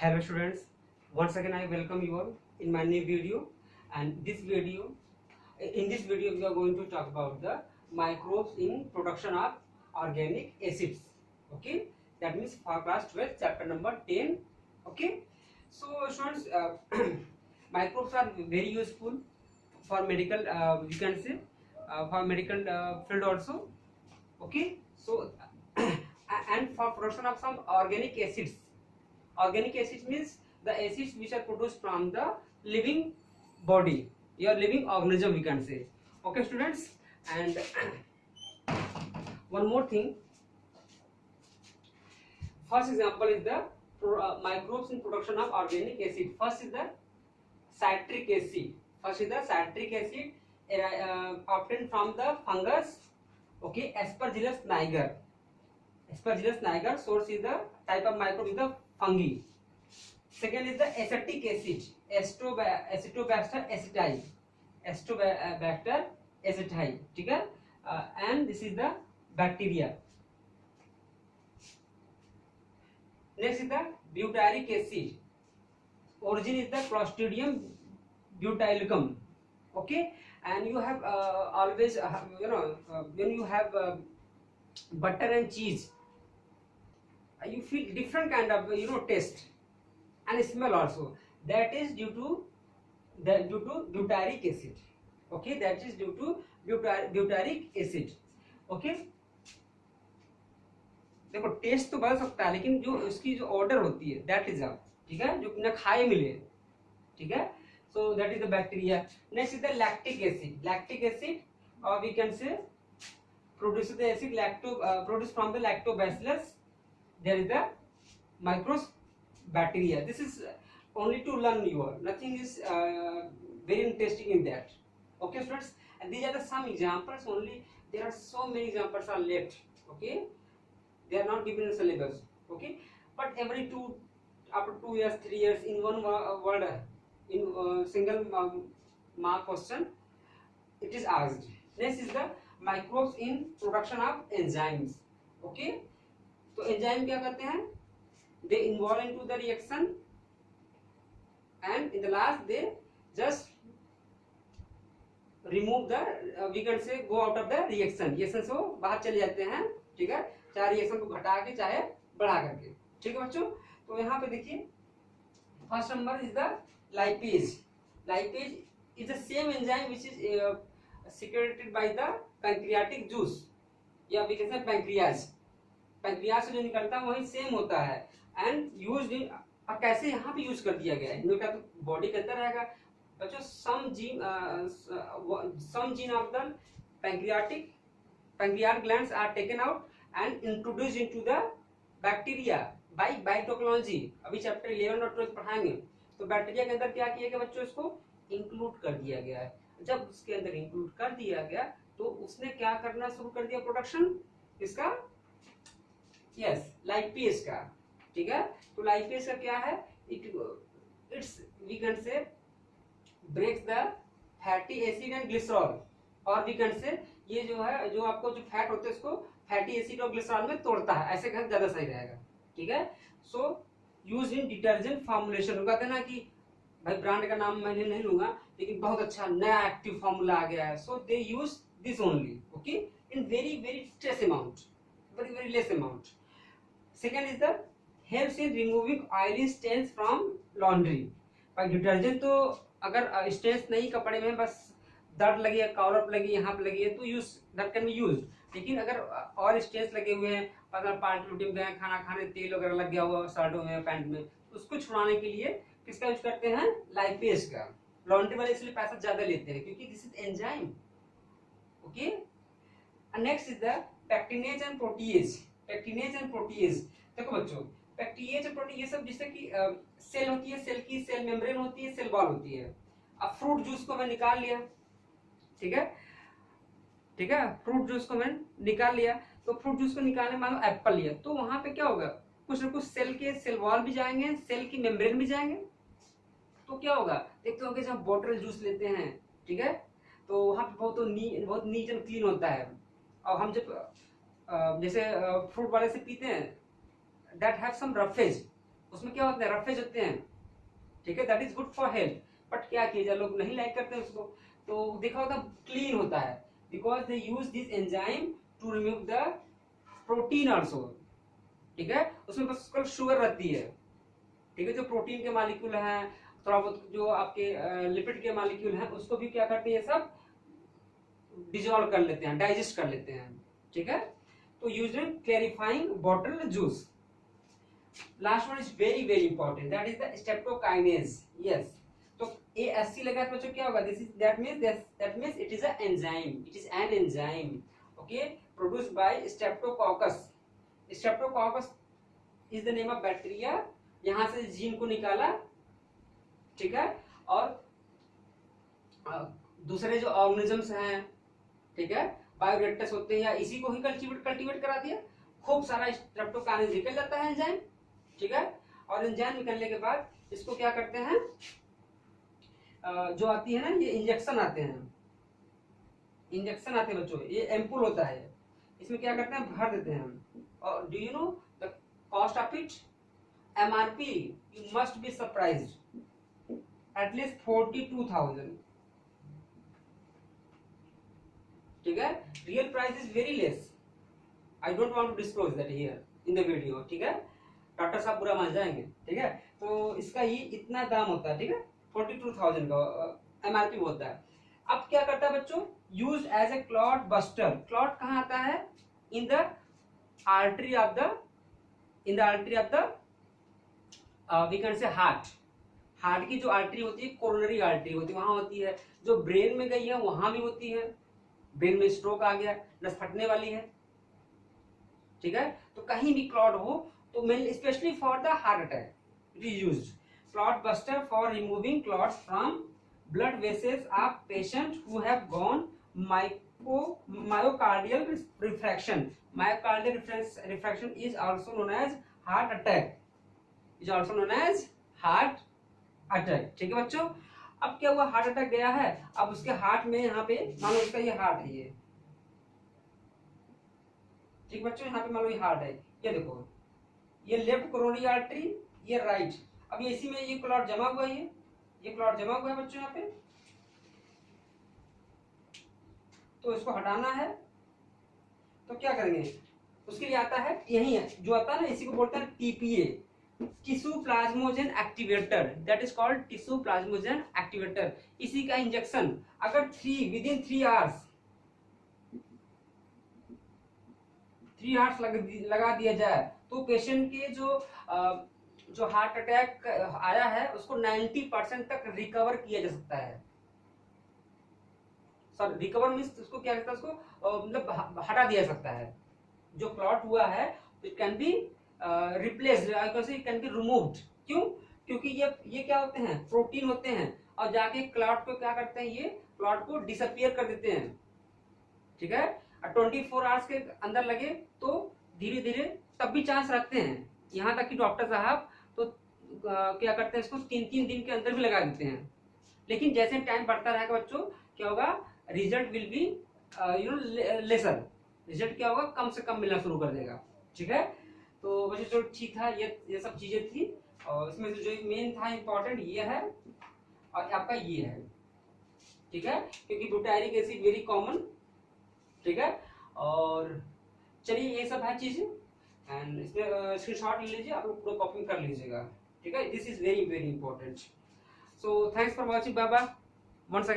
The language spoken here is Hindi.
Hello students, once again I welcome you all in my new video. And in this video we are going to talk about the microbes in production of organic acids. Okay, that means for class 12 chapter number 10. Okay, so students, microbes are very useful for medical, you can say for medical field also. Okay, so and for production of some organic acids. Organic acids means the acids which are produced from the living body, your living organism, we can say. Okay students, and one more thing, first example is the microbes in production of organic acid. First is the citric acid. Obtained from the fungus, okay, Aspergillus niger. Source is the type of microbe is the fungi. Second is the acetic acid, Acetobacter aceti, ठीक है, and this is the bacteria. Next is the butyric acid. Origin is the Clostridium butylicum. Okay, and you have always when you have butter and cheese, you feel different kind of taste and smell also. That is due to butyric acid. Okay, that is due to butyric acid. Okay, देखो टेस्ट तो बदल सकता है, लेकिन जो उसकी जो ऑर्डर होती है दैट इज अप, ठीक है, जो न खाए मिले, ठीक है. So that is the bacteria. Next is the lactic acid और we can say produces the acid produced from the lactobacillus. There is the microbacteria. This is only to learn you all. Nothing is very interesting in that. Okay students, and these are the some examples only. There are so many examples are left. Okay, they are not given in syllabus. Okay, but after 2 years, 3 years, in one word, in single mark question, it is asked. Next is the microbes in production of enzymes. Okay, तो एंजाइम क्या करते हैं? They involve into the reaction and in the last they just remove the we can say go out of the reaction से वो बाहर चले जाते हैं, ठीक है, चाहे रिएक्शन को घटा के चाहे बढ़ा करके, ठीक है बच्चों. तो यहाँ पे देखिए first number is the lipase is the same enzyme which is secreted by the pancreatic juice, या we can say pancreas से जो निकलता है वही सेम होता है एंड यूज्ड इन. अब कैसे यहाँ पे यूज कर दिया गया है, इनका तो बॉडी के अंदर रहेगा बच्चों. some gene of the pancreatic glands are taken out and introduced into the bacteria by biotechnology. अभी चैप्टर 11 और 12 पढ़ाएंगे. तो बैक्टीरिया के अंदर क्या किया गया बच्चों, इसको इंक्लूड कर दिया गया है. जब उसके अंदर इंक्लूड कर दिया गया तो उसने क्या करना शुरू कर दिया, प्रोडक्शन इसका, यस, लाइपेज का, ठीक है. तो लाइपेज का क्या है, it's we can say breaks the fatty acid and glycerol, और वी कैन से ये जो है, जो आपको जो फैट होते हैं उसको फैटी एसिड और ग्लिसरॉल में तोड़ता है, ऐसे कहना ज्यादा सही रहेगा, ठीक है. सो यूज इन डिटर्जेंट फॉर्मुलेशन. कहते हैं ना कि भाई ब्रांड का नाम मैंने नहीं लूंगा, लेकिन बहुत अच्छा नया एक्टिव फॉर्मूला आ गया है, so they use this only, okay, in very trace amount, very less amount. Second is the helps in removing oily stains from laundry. by detergent तो अगर stains नहीं कपड़े में, बस दर्द लगी है, कॉलर लगी, यहाँ पे लगी है, तो use that can be use. लेकिन अगर और स्टेन्स लगे हुए हैं, अगर पार्टी में गए, खाना खाने तेल वगैरह लग गया हुआ शर्टों में, पैंट में, तो उसको छुड़ाने के लिए किसका यूज करते हैं, लाइपेज का. लॉन्ड्री वाले इसलिए पैसा ज्यादा लेते हैं क्योंकि this is enzyme. Okay, next is the pectinase and protease. देखो बच्चों, पैक्टिनेज और प्रोटीएज ये सब जिससे कि सेल होती है, सेल की सेल मेम्ब्रेन होती है, सेल वॉल होती है. अब फ्रूट जूस को मैं निकाल लिया, ठीक है, फ्रूट जूस को मैं निकाल लिया, तो फ्रूट जूस को निकालने मान लो एप्पल लिया, तो वहां पे क्या होगा, कुछ ना कुछ सेल के सेल वॉल भी जाएंगे, सेल की मेम्ब्रेन भी जाएंगे. तो क्या होगा, देखते हो कि जब बॉटल जूस लेते हैं, ठीक है, तो वहां पे बहुत नीट एंड क्लीन होता है. और हम जब जैसे फ्रूट वाले से पीते हैं, दैट हैव सम रफेज, उसमें क्या होते हैं, रफेज होते हैं, ठीक है, that is good for health. But क्या किया जाए, लोग नहीं लाइक करते हैं उसको। तो देखा होता क्लीन होता है, because they use this enzyme to remove the protein also, ठीक है, उसमें बस शुगर रहती है, ठीक है, जो प्रोटीन के मालिक्यूल हैं, थोड़ा बहुत जो आपके लिपिड के मालिक्यूल हैं, उसको भी क्या करते हैं, सब डिजोल्व कर लेते हैं, डाइजेस्ट कर लेते हैं, ठीक है। तो using clarifying bottle juice. Last one is very very important, that is the streptokinase. Yes, तो ASC लगा तो बच्चों क्या होगा, this is that means it is a enzyme, it is an enzyme, okay, produced by streptococcus. Streptococcus is the name of bacteria, यहां से जीन को निकाला, ठीक है। और दूसरे जो ऑर्गेनिजम्स हैं, ठीक है, बायोरिएक्टर्स होते हैं, या इसी को ही कल्टीवेट करा दिया, खूब सारा स्ट्रेप्टोकाइनेज निकल जाता है एंजाइम, ठीक है। और एंजाइम निकलने के बाद इसको क्या करते हैं, जो आती है ना, ये इंजेक्शन आते हैं बच्चों, ये एम्पूल होता है, इसमें क्या करते हैं, भर देते हैं। और do you know the cost of it, MRP, you must be surprised, at least 42,000, ठीक है। Real price is very less, I don't want to disclose that here in the video, ठीक है, डॉक्टर साहब बुरा मान जाएंगे, ठीक है। तो इसका ही इतना दाम होता है, ठीक है, 42,000 का MRP होता है। अब क्या करता है बच्चों, use as a clot buster. Clot कहाँ आता है, in the artery of the we can say heart की जो आर्टरी होती है, कोरोनरी आर्टरी होती है, वहां होती है। जो ब्रेन में गई है वहां भी होती है, ब्रेन में स्ट्रोक आ गया, नस फटने वाली है, ठीक है, तो कहीं भी क्लॉट हो तो mainly specially for the heart attack it is used. Clot buster for removing clots from blood vessels of patients who have gone myocardial refraction. Myocardial refraction is also known as heart attack. ठीक है बच्चों। अब क्या हुआ, हार्ट अटैक गया है, अब उसके हार्ट में, यहाँ पे मान लो इसका ये हार्ट है, ये ठीक बच्चों, यहाँ पे मान लो ये हार्ट है, ये देखो, ये लेफ्ट कोरोनरी आर्टरी, ये राइट। अब ये इसी में ये क्लॉट जमा हुआ है, ये क्लॉट जमा हुआ है बच्चों यहाँ पे, तो इसको हटाना है। तो क्या करेंगे, उसके लिए आता है, यही है जो आता है ना, इसी को बोलते हैं TPA, tissue plasminogen activator, that is called tissue plasminogen activator. इसी का इंजेक्शन अगर विदिन 3 आवर्स लगा दिया जाए, तो पेशेंट के जो हार्ट अटैक आया है उसको 90% तक रिकवर किया जा सकता है। सॉरी, रिकवर मीन्स उसको क्या कहता है, उसको मतलब हटा दिया जा सकता है। जो क्लॉट हुआ है it can be replaced, it can be removed. क्यों, क्योंकि ये क्या होते हैं, प्रोटीन होते हैं, और जाके क्लॉट को क्या करते हैं, ये क्लॉट को डिसअपियर कर देते हैं, ठीक है। 24 आवर्स के अंदर लगे तो धीरे धीरे तब भी चांस रखते हैं, यहाँ तक कि डॉक्टर साहब तो क्या करते हैं, इसको 3-3 दिन के अंदर भी लगा देते हैं। लेकिन जैसे टाइम बढ़ता रहेगा बच्चों, क्या होगा, result will be lesser, result क्या होगा, कम से कम मिलना शुरू कर देगा, ठीक है। तो बच्चों जो ठीक था, ये सब चीजें थी, और इसमें जो मेन था इंपॉर्टेंट ये है, और आपका ये है, ठीक है, क्योंकि ब्यूटायरिक एसिड वेरी कॉमन, ठीक है। और चलिए ये सब है चीजें, एंड इसमें स्क्रीनशॉट ले लीजिए, आप लोग पूरा कॉपी कर लीजिएगा, ठीक है। This is very very important. So thanks for watching, bye bye.